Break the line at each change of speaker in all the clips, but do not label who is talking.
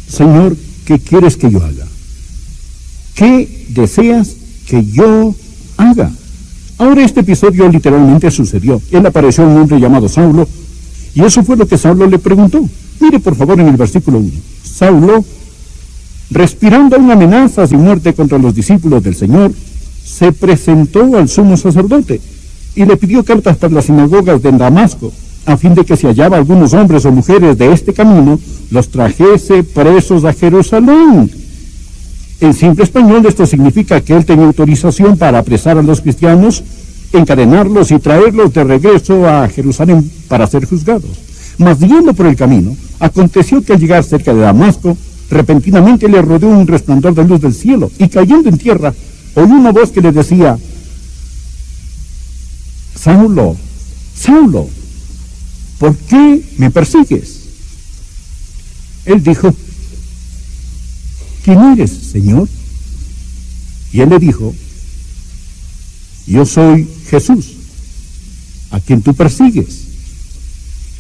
Señor, ¿qué quieres que yo haga? ¿Qué deseas que yo haga? Ahora este episodio literalmente sucedió. Él apareció a un hombre llamado Saulo, y eso fue lo que Saulo le preguntó. Mire por favor en el versículo 1. Saulo, respirando aún amenazas y muerte contra los discípulos del Señor, se presentó al sumo sacerdote y le pidió cartas para las sinagogas de Damasco, a fin de que si hallaba algunos hombres o mujeres de este camino, los trajese presos a Jerusalén. En simple español esto significa que él tenía autorización para apresar a los cristianos, encadenarlos y traerlos de regreso a Jerusalén para ser juzgados. Mas yendo por el camino, aconteció que al llegar cerca de Damasco, repentinamente le rodeó un resplandor de luz del cielo, y cayendo en tierra, oyó una voz que le decía: Saulo, Saulo, ¿por qué me persigues? Él dijo: ¿quién eres, Señor? Y él le dijo: yo soy Jesús, a quien tú persigues.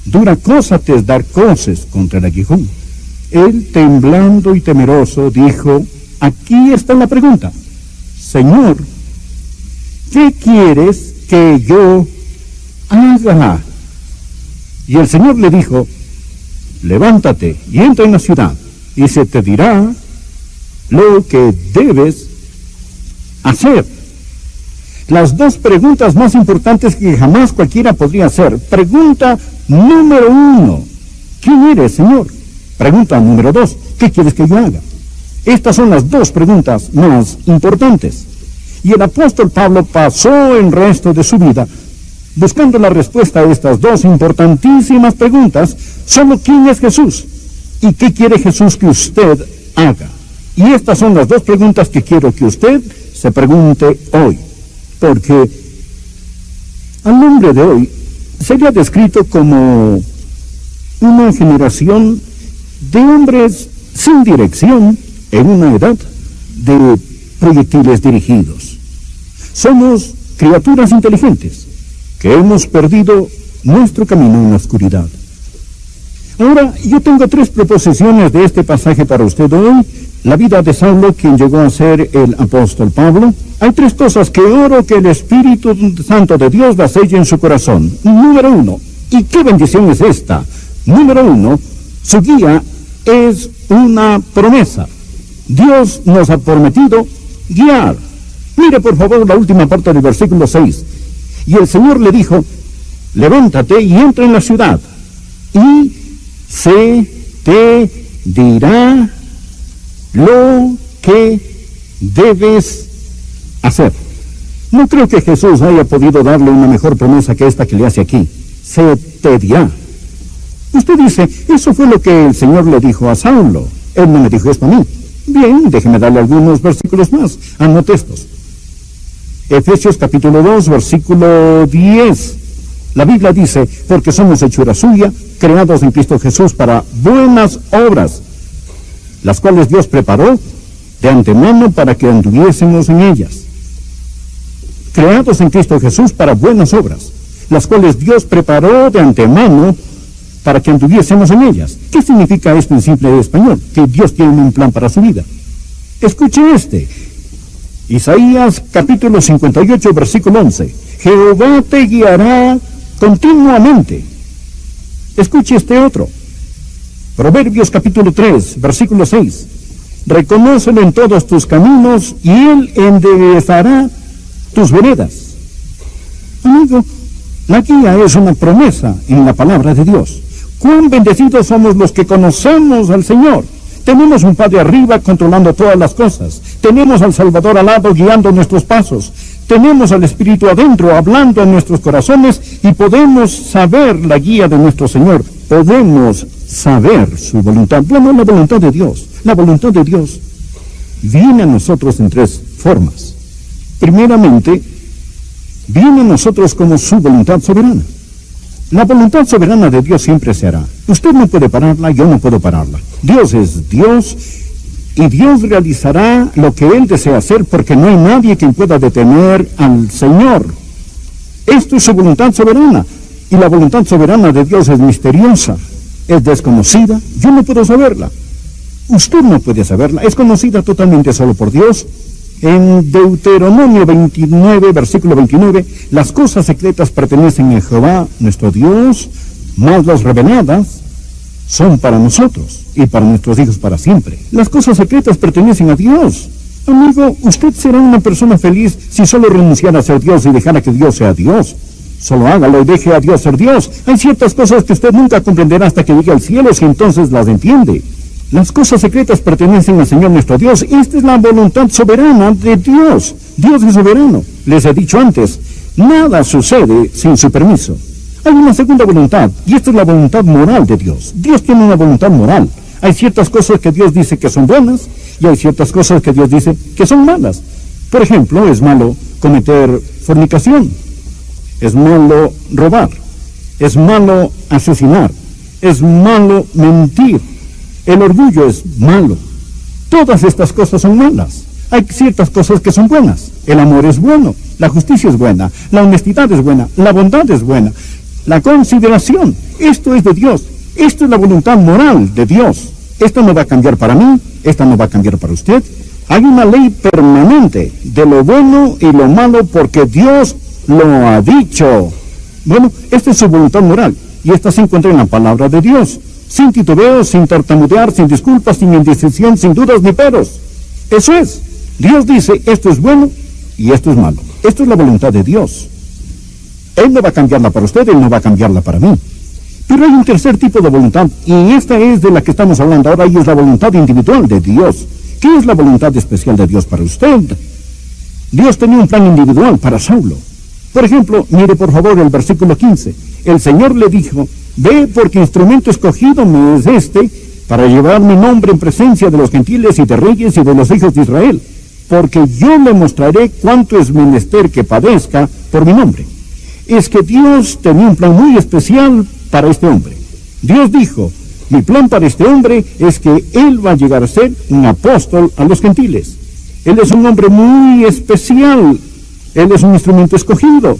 Dura cosa te es dar coces contra el aguijón. Él, temblando y temeroso, dijo: aquí está la pregunta. Señor, ¿qué quieres que yo haga? Y el Señor le dijo: levántate y entra en la ciudad, y se te dirá lo que debes hacer. Las dos preguntas más importantes que jamás cualquiera podría hacer. Pregunta número 1: ¿quién eres, Señor? Pregunta número 2: ¿qué quieres que yo haga? Estas son las dos preguntas más importantes. Y el apóstol Pablo pasó el resto de su vida buscando la respuesta a estas dos importantísimas preguntas. Solo ¿quién es Jesús? ¿Y qué quiere Jesús que usted haga? Y estas son las dos preguntas que quiero que usted se pregunte hoy. Porque al hombre de hoy sería descrito como una generación de hombres sin dirección en una edad de proyectiles dirigidos. Somos criaturas inteligentes que hemos perdido nuestro camino en la oscuridad. Ahora, yo tengo 3 proposiciones de este pasaje para usted hoy. La vida de Saulo, quien llegó a ser el apóstol Pablo. Hay 3 cosas que oro que el Espíritu Santo de Dios las selle en su corazón. Número 1, ¿y qué bendición es esta? Número 1, su guía es una promesa. Dios nos ha prometido guiar. Mire por favor la última parte del versículo 6. Y el Señor le dijo: levántate y entra en la ciudad, y se te dirá lo que debes hacer. No creo que Jesús haya podido darle una mejor promesa que esta que le hace aquí. Se te dirá. Usted dice: eso fue lo que el Señor le dijo a Saulo. Él no me dijo esto a mí. Bien, déjeme darle algunos versículos más. Anote estos. Efesios capítulo 2, versículo 10. La Biblia dice: porque somos hechura suya, creados en Cristo Jesús para buenas obras, las cuales Dios preparó de antemano para que anduviésemos en ellas. Creados en Cristo Jesús para buenas obras, las cuales Dios preparó de antemano para que anduviésemos en ellas. ¿Qué significa esto en simple español? Que Dios tiene un plan para su vida. Escuche este. Isaías capítulo 58, versículo 11. Jehová te guiará continuamente. Escuche este otro. Proverbios capítulo 3, versículo 6. Reconócelo en todos tus caminos y él enderezará tus veredas. Amigo, la guía es una promesa en la palabra de Dios. Cuán bendecidos somos los que conocemos al Señor. Tenemos un Padre arriba controlando todas las cosas. Tenemos al Salvador al lado guiando nuestros pasos. Tenemos al Espíritu adentro hablando en nuestros corazones y podemos saber la guía de nuestro Señor. Podemos saber su voluntad. Bueno, la voluntad de Dios. La voluntad de Dios viene a nosotros en 3 formas. Primeramente, viene a nosotros como su voluntad soberana. La voluntad soberana de Dios siempre se hará. Usted no puede pararla, yo no puedo pararla. Dios es Dios y Dios realizará lo que Él desea hacer, porque no hay nadie quien pueda detener al Señor. Esto es su voluntad soberana, y la voluntad soberana de Dios es misteriosa, es desconocida, yo no puedo saberla. Usted no puede saberla, es conocida totalmente solo por Dios. En Deuteronomio 29, versículo 29, las cosas secretas pertenecen a Jehová, nuestro Dios, mas las reveladas son para nosotros y para nuestros hijos para siempre. Las cosas secretas pertenecen a Dios. Amigo, usted será una persona feliz si solo renunciara a ser Dios y dejara que Dios sea Dios. Solo hágalo y deje a Dios ser Dios. Hay ciertas cosas que usted nunca comprenderá hasta que llegue al cielo, si entonces las entiende. Las cosas secretas pertenecen al Señor nuestro Dios. Esta es la voluntad soberana de Dios. Dios es soberano. Les he dicho antes, nada sucede sin su permiso. Hay una segunda voluntad, y esta es la voluntad moral de Dios. Dios tiene una voluntad moral. Hay ciertas cosas que Dios dice que son buenas, y hay ciertas cosas que Dios dice que son malas. Por ejemplo, es malo cometer fornicación, es malo robar, es malo asesinar, es malo mentir, el orgullo es malo. Todas estas cosas son malas. Hay ciertas cosas que son buenas. El amor es bueno, la justicia es buena, la honestidad es buena, la bondad es buena, la consideración. Esto es de Dios. Esto es la voluntad moral de Dios. Esto no va a cambiar para mí, esta no va a cambiar para usted. Hay una ley permanente de lo bueno y lo malo porque Dios lo ha dicho. Bueno, esta es su voluntad moral y esta se encuentra en la palabra de Dios. Sin titubeos, sin tartamudear, sin disculpas, sin indecisión, sin dudas ni peros. Eso es. Dios dice, esto es bueno y esto es malo. Esto es la voluntad de Dios. Él no va a cambiarla para usted, Él no va a cambiarla para mí. Pero hay un tercer tipo de voluntad, y esta es de la que estamos hablando ahora, y es la voluntad individual de Dios. ¿Qué es la voluntad especial de Dios para usted? Dios tenía un plan individual para Saulo. Por ejemplo, mire por favor el versículo 15. El Señor le dijo, ve porque instrumento escogido me es este, para llevar mi nombre en presencia de los gentiles y de reyes y de los hijos de Israel, porque yo le mostraré cuánto es menester que padezca por mi nombre. Es que Dios tenía un plan muy especial para este hombre. Dios dijo, mi plan para este hombre es que él va a llegar a ser un apóstol a los gentiles. Él es un hombre muy especial. Él es un instrumento escogido.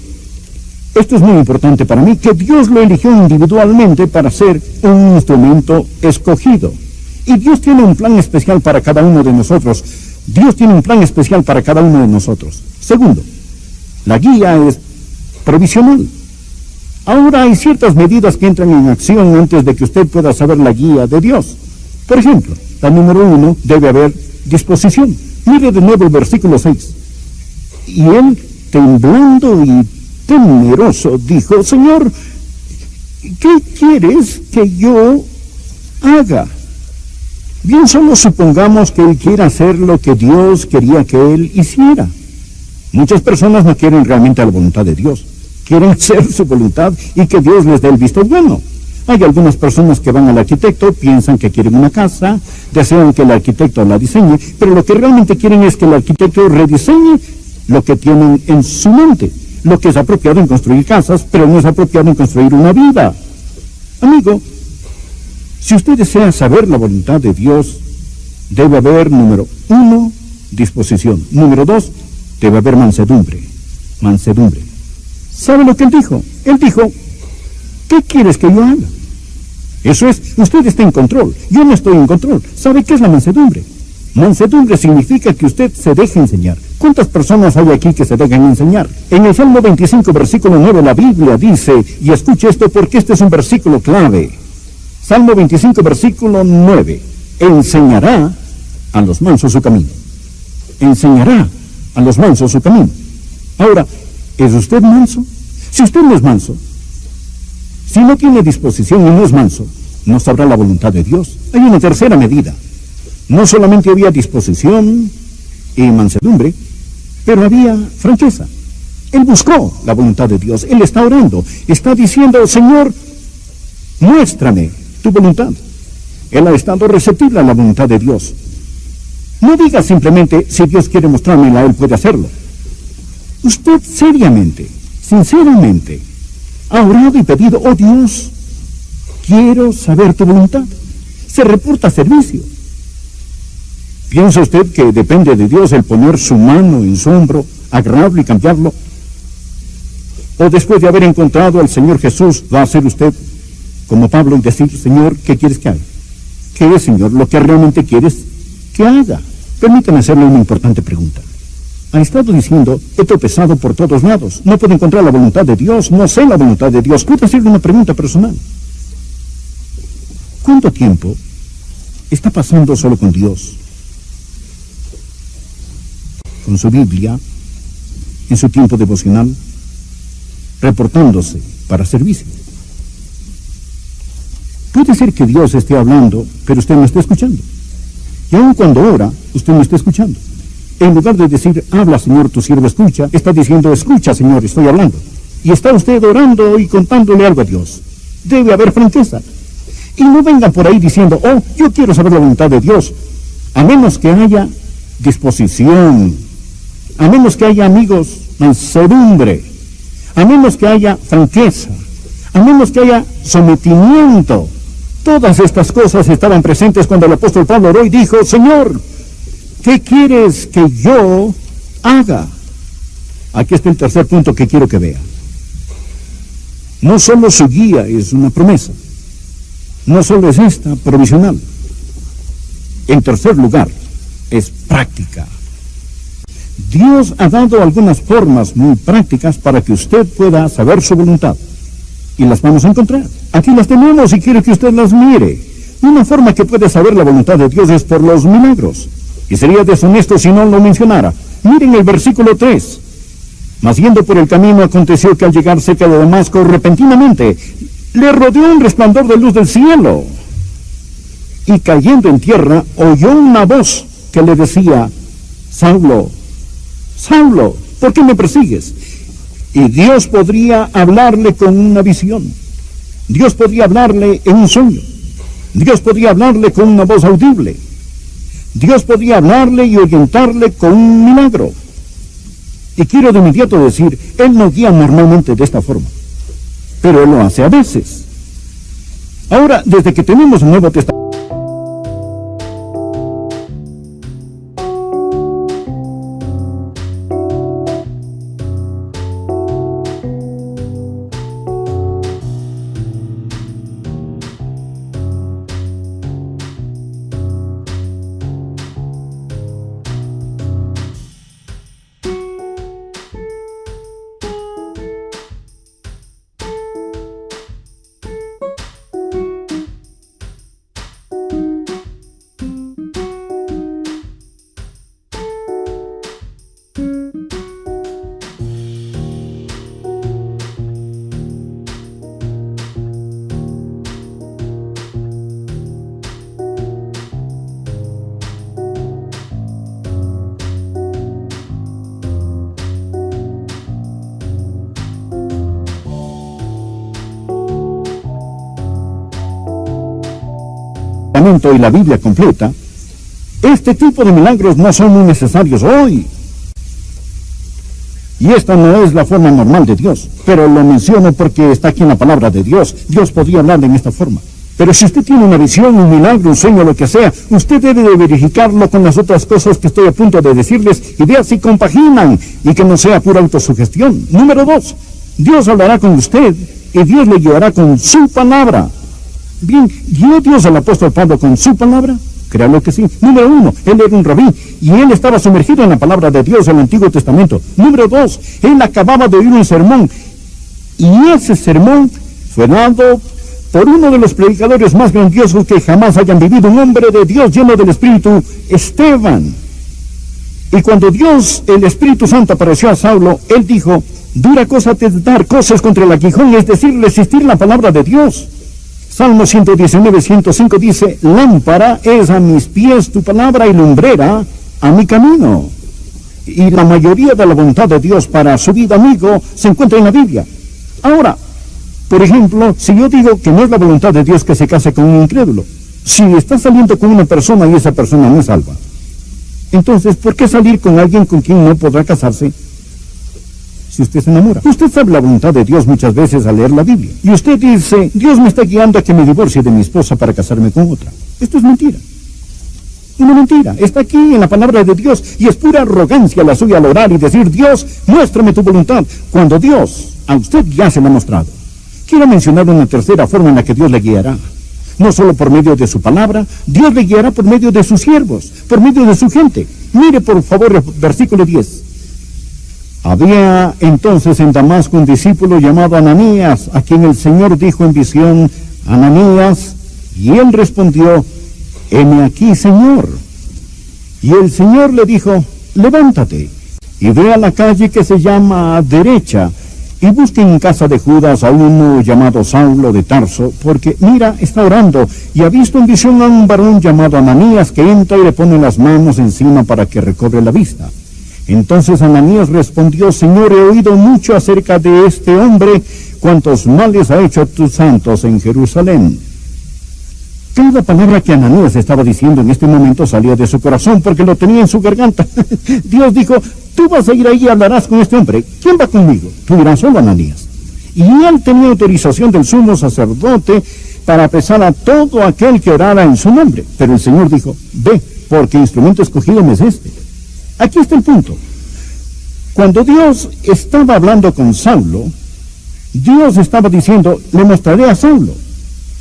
Esto es muy importante para mí, que Dios lo eligió individualmente para ser un instrumento escogido. Y Dios tiene un plan especial para cada uno de nosotros. Dios tiene un plan especial para cada uno de nosotros. Segundo, la guía es provisional. Ahora hay ciertas medidas que entran en acción antes de que usted pueda saber la guía de Dios. Por ejemplo, la número 1, debe haber disposición. Mire de nuevo el versículo 6. Y él, temblando y temeroso, dijo, Señor, ¿qué quieres que yo haga? Bien, solo supongamos que él quiera hacer lo que Dios quería que él hiciera. Muchas personas no quieren realmente la voluntad de Dios. Quieren hacer su voluntad y que Dios les dé el visto bueno. Hay algunas personas que van al arquitecto, piensan que quieren una casa, desean que el arquitecto la diseñe, pero lo que realmente quieren es que el arquitecto rediseñe lo que tienen en su mente. Lo que es apropiado en construir casas, pero no es apropiado en construir una vida. Amigo, si usted desea saber la voluntad de Dios, debe haber, número 1, disposición. Número 2, debe haber mansedumbre. Mansedumbre. ¿Sabe lo que él dijo? Él dijo, ¿qué quieres que yo haga? Eso es, usted está en control, yo no estoy en control. ¿Sabe qué es la mansedumbre? Mansedumbre significa que usted se deje enseñar. ¿Cuántas personas hay aquí que se dejan enseñar? En el Salmo 25, versículo 9, la Biblia dice, y escuche esto porque este es un versículo clave. Salmo 25, versículo 9, enseñará a los mansos su camino. Enseñará a los mansos su camino. Ahora, ¿es usted manso? Si usted no es manso, si no tiene disposición y no es manso, no sabrá la voluntad de Dios. Hay una tercera medida. No solamente había disposición y mansedumbre, pero había franqueza. Él buscó la voluntad de Dios. Él está orando. Está diciendo, Señor, muéstrame tu voluntad. Él ha estado receptible a la voluntad de Dios. No diga simplemente, si Dios quiere mostrármela, Él puede hacerlo. Usted seriamente, sinceramente, ha orado y pedido, oh Dios, quiero saber tu voluntad. Se reporta servicio. ¿Piensa usted que depende de Dios el poner su mano en su hombro, agarrarlo y cambiarlo? ¿O después de haber encontrado al Señor Jesús, va a ser usted como Pablo y decir, Señor, ¿qué quieres que haga? ¿Qué es, Señor, lo que realmente quieres que haga? Permítame hacerle una importante pregunta. Ha estado diciendo, he tropezado por todos lados, no puedo encontrar la voluntad de Dios, no sé la voluntad de Dios. ¿Puedo hacerle una pregunta personal? ¿Cuánto tiempo está pasando solo con Dios? Con su Biblia, en su tiempo devocional, reportándose para servicio. Puede ser que Dios esté hablando, pero usted no está escuchando. Y aun cuando ora, usted no está escuchando. En lugar de decir, habla, Señor, tu siervo escucha, está diciendo, escucha, Señor, estoy hablando. Y está usted orando y contándole algo a Dios. Debe haber franqueza. Y no vengan por ahí diciendo, oh, yo quiero saber la voluntad de Dios. A menos que haya disposición, a menos que haya, amigos, mansedumbre, a menos que haya franqueza, a menos que haya sometimiento. Todas estas cosas estaban presentes cuando el apóstol Pablo oró y dijo, Señor, ¿qué quieres que yo haga? Aquí está el tercer punto que quiero que vea. No solo su guía es una promesa, no solo es esta provisional. En tercer lugar, es práctica. Dios ha dado algunas formas muy prácticas para que usted pueda saber su voluntad. Y las vamos a encontrar. Aquí las tenemos y quiero que usted las mire. Una forma que puede saber la voluntad de Dios es por los milagros. Y sería deshonesto si no lo mencionara. Miren el versículo 3. Mas yendo por el camino aconteció que al llegar cerca de Damasco, repentinamente le rodeó un resplandor de luz del cielo. Y cayendo en tierra, oyó una voz que le decía, Saulo, Saulo, ¿por qué me persigues? Y Dios podría hablarle con una visión. Dios podría hablarle en un sueño. Dios podría hablarle con una voz audible. Dios podría hablarle y orientarle con un milagro. Y quiero de inmediato decir, Él no guía normalmente de esta forma, pero Él lo hace a veces. Ahora, desde que tenemos un Nuevo Testamento, y la Biblia completa, este tipo de milagros no son muy necesarios hoy. Y esta no es la forma normal de Dios, pero lo menciono porque está aquí en la palabra de Dios. Dios podría hablarle en esta forma. Pero si usted tiene una visión, un milagro, un sueño, lo que sea, usted debe de verificarlo con las otras cosas que estoy a punto de decirles y vea si compaginan y que no sea pura autosugestión. Número 2, Dios hablará con usted y Dios le guiará con su palabra. Bien, ¿guió Dios al apóstol Pablo con su palabra? Créalo que sí. Número 1, él era un rabí y él estaba sumergido en la palabra de Dios en el Antiguo Testamento. Número 2, él acababa de oír un sermón y ese sermón fue dado por uno de los predicadores más grandiosos que jamás hayan vivido, un hombre de Dios lleno del Espíritu, Esteban. Y cuando Dios, el Espíritu Santo, apareció a Saulo, él dijo, dura cosa te dar cosas contra el aguijón, es decir, resistir la palabra de Dios. Salmo 119, 105 dice, lámpara es a mis pies tu palabra y lumbrera a mi camino. Y la mayoría de la voluntad de Dios para su vida, amigo, se encuentra en la Biblia. Ahora, por ejemplo, si yo digo que no es la voluntad de Dios que se case con un incrédulo, si está saliendo con una persona y esa persona no es salva, entonces, ¿por qué salir con alguien con quien no podrá casarse si usted se enamora? Usted sabe la voluntad de Dios muchas veces al leer la Biblia. Y usted dice, Dios me está guiando a que me divorcie de mi esposa para casarme con otra. Esto es mentira. Una mentira. Está aquí en la palabra de Dios y es pura arrogancia la suya al orar y decir, Dios, muéstrame tu voluntad, cuando Dios a usted ya se la ha mostrado. Quiero mencionar una tercera forma en la que Dios le guiará. No solo por medio de su palabra, Dios le guiará por medio de sus siervos, por medio de su gente. Mire por favor el versículo 10. Había entonces en Damasco un discípulo llamado Ananías, a quien el Señor dijo en visión: Ananías, y él respondió: heme aquí, Señor. Y el Señor le dijo: levántate y ve a la calle que se llama Derecha, y busque en casa de Judas a uno llamado Saulo de Tarso, porque mira, está orando, y ha visto en visión a un varón llamado Ananías que entra y le pone las manos encima para que recobre la vista. Entonces Ananías respondió: Señor, he oído mucho acerca de este hombre, cuantos males ha hecho a tus santos en Jerusalén. Cada palabra que Ananías estaba diciendo en este momento salía de su corazón, porque lo tenía en su garganta. Dios dijo: tú vas a ir ahí y hablarás con este hombre. ¿Quién va conmigo? Tú dirás: solo Ananías. Y él tenía autorización del sumo sacerdote para apresar a todo aquel que orara en su nombre. Pero el Señor dijo: ve, porque instrumento escogido me es este. Aquí está el punto. Cuando Dios estaba hablando con Saulo, Dios estaba diciendo: le mostraré a Saulo.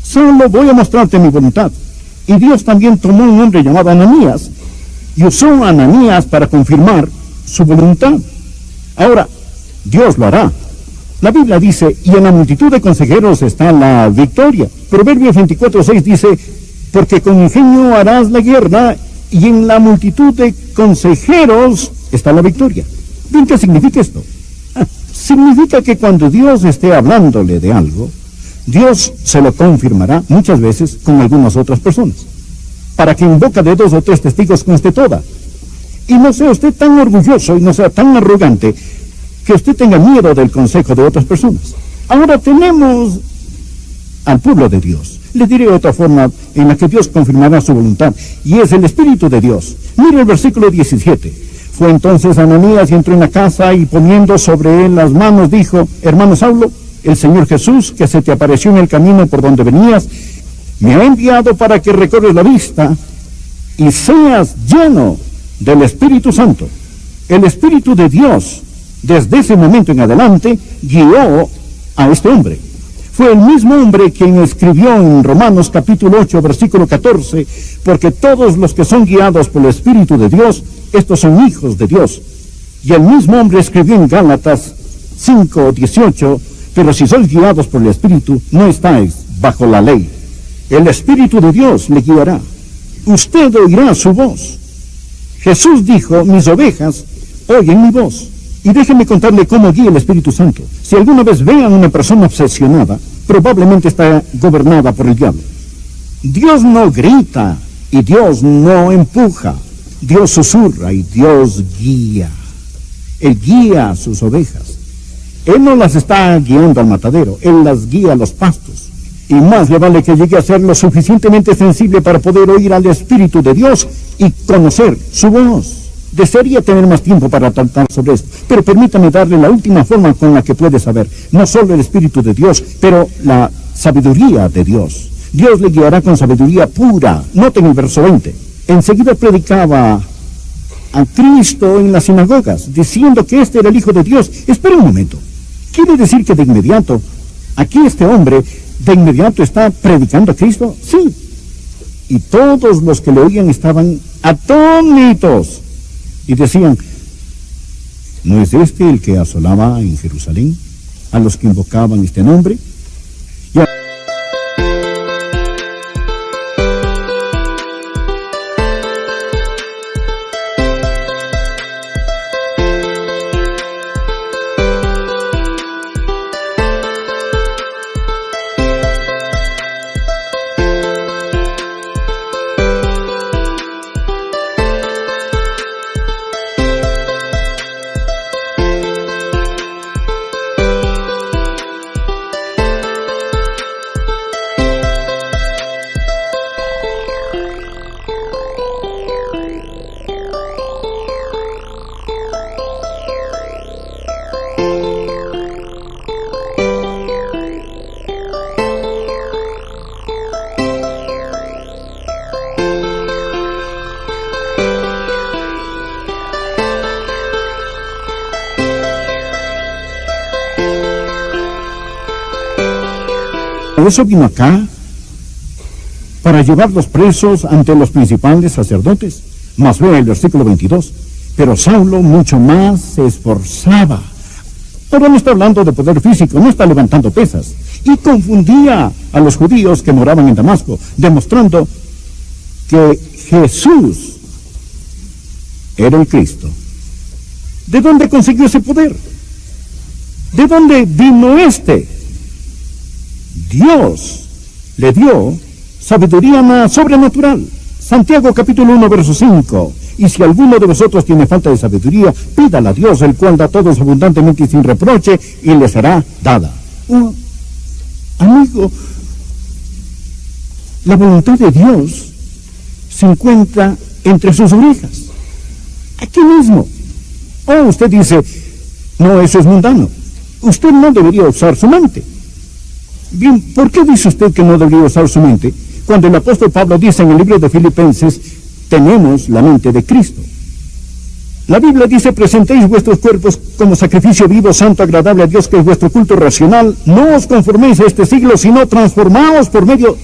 Saulo, voy a mostrarte mi voluntad. Y Dios también tomó un hombre llamado Ananías y usó a Ananías para confirmar su voluntad. Ahora, Dios lo hará. La Biblia dice: y en la multitud de consejeros está la victoria. Proverbios 24:6 dice: porque con ingenio harás la guerra, y en la multitud de consejeros está la victoria. ¿Bien qué significa esto? Significa que cuando Dios esté hablándole de algo, Dios se lo confirmará muchas veces con algunas otras personas, para que en boca de 2 o 3 testigos conste toda. Y no sea usted tan orgulloso y no sea tan arrogante que usted tenga miedo del consejo de otras personas. Ahora tenemos al pueblo de Dios. Le diré otra forma en la que Dios confirmará su voluntad, y es el Espíritu de Dios. Mire el versículo 17. Fue entonces Ananías y entró en la casa, y poniendo sobre él las manos dijo: hermano Saulo, el Señor Jesús, que se te apareció en el camino por donde venías, me ha enviado para que recorres la vista y seas lleno del Espíritu Santo. El Espíritu de Dios, desde ese momento en adelante, guió a este hombre. Fue el mismo hombre quien escribió en Romanos capítulo 8, versículo 14, porque todos los que son guiados por el Espíritu de Dios, estos son hijos de Dios. Y el mismo hombre escribió en Gálatas 5, 18, pero si sois guiados por el Espíritu, no estáis bajo la ley. El Espíritu de Dios le guiará. Usted oirá su voz. Jesús dijo: mis ovejas oyen mi voz. Y déjenme contarle cómo guía el Espíritu Santo. Si alguna vez vean una persona obsesionada, probablemente está gobernada por el diablo. Dios no grita y Dios no empuja. Dios susurra y Dios guía. Él guía a sus ovejas. Él no las está guiando al matadero, Él las guía a los pastos. Y más le vale que llegue a ser lo suficientemente sensible para poder oír al Espíritu de Dios y conocer su voz. Desearía tener más tiempo para tratar sobre esto, pero permítame darle la última forma con la que puede saber, no solo el Espíritu de Dios, pero la sabiduría de Dios. Dios le guiará con sabiduría pura. Noten el verso 20. Enseguida predicaba a Cristo en las sinagogas, diciendo que este era el Hijo de Dios. Espera un momento. ¿Quiere decir que de inmediato, aquí este hombre, de inmediato está predicando a Cristo? Sí. Y todos los que le oían estaban atónitos y decían: ¿no es este el que asolaba en Jerusalén a los que invocaban este nombre? Por eso vino acá para llevarlos presos ante los principales sacerdotes. Mas ve el versículo 22. Pero Saulo mucho más se esforzaba. Ahora no está hablando de poder físico, no está levantando pesas. Y confundía a los judíos que moraban en Damasco, demostrando que Jesús era el Cristo. ¿De dónde consiguió ese poder? ¿De dónde vino este? Dios le dio sabiduría sobrenatural. Santiago capítulo 1, verso 5. Y si alguno de vosotros tiene falta de sabiduría, pídala a Dios, el cual da a todos abundantemente y sin reproche, y le será dada. Oh, amigo, la voluntad de Dios se encuentra entre sus orejas, aquí mismo. Oh, usted dice, no, eso es mundano. Usted no debería usar su mente. Bien, ¿por qué dice usted que no debería usar su mente? Cuando el apóstol Pablo dice en el libro de Filipenses, tenemos la mente de Cristo. La Biblia dice, presentéis vuestros cuerpos como sacrificio vivo, santo, agradable a Dios, que es vuestro culto racional. No os conforméis a este siglo, sino transformaos por medio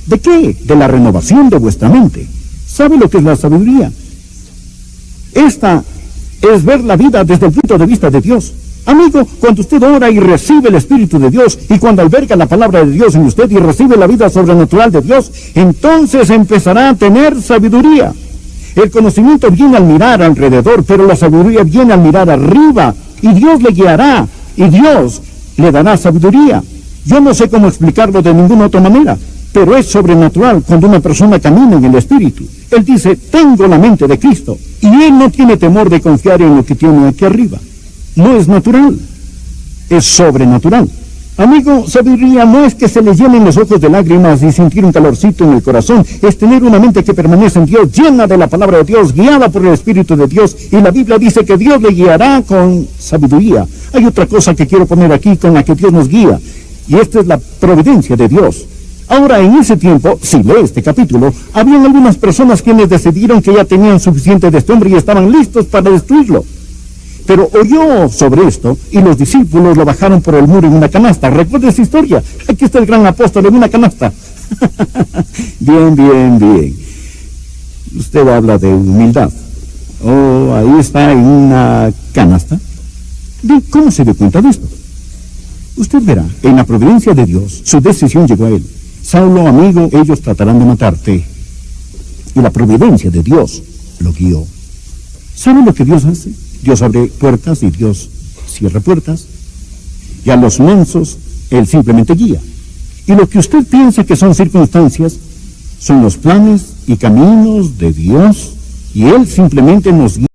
¿de qué? De la renovación de vuestra mente. ¿Sabe lo que es la sabiduría? Esta es ver la vida desde el punto de vista de Dios. Amigo, cuando usted ora y recibe el Espíritu de Dios, y cuando alberga la palabra de Dios en usted y recibe la vida sobrenatural de Dios, entonces empezará a tener sabiduría. El conocimiento viene al mirar alrededor, pero la sabiduría viene al mirar arriba, y Dios le guiará, y Dios le dará sabiduría. Yo no sé cómo explicarlo de ninguna otra manera, pero es sobrenatural cuando una persona camina en el Espíritu. Él dice, tengo la mente de Cristo, y él no tiene temor de confiar en lo que tiene aquí arriba. No es natural, es sobrenatural. Amigo, sabiduría no es que se le llenen los ojos de lágrimas y sentir un calorcito en el corazón, es tener una mente que permanece en Dios, llena de la palabra de Dios, guiada por el Espíritu de Dios, y la Biblia dice que Dios le guiará con sabiduría. Hay otra cosa que quiero poner aquí con la que Dios nos guía, y esta es la providencia de Dios. Ahora, en ese tiempo, si lee este capítulo, habían algunas personas quienes decidieron que ya tenían suficiente de este hombre y estaban listos para destruirlo. Pero oyó sobre esto y los discípulos lo bajaron por el muro en una canasta. ¿Recuerda esa historia? Aquí está el gran apóstol en una canasta. Bien. Usted habla de humildad. Oh, ahí está en una canasta. Bien, ¿cómo se dio cuenta de esto? Usted verá, en la providencia de Dios, su decisión llegó a él. Saulo, amigo, ellos tratarán de matarte. Y la providencia de Dios lo guió. ¿Sabe lo que Dios hace? Dios abre puertas y Dios cierra puertas. Y a los mansos, Él simplemente guía. Y lo que usted piensa que son circunstancias, son los planes y caminos de Dios. Y Él simplemente nos guía.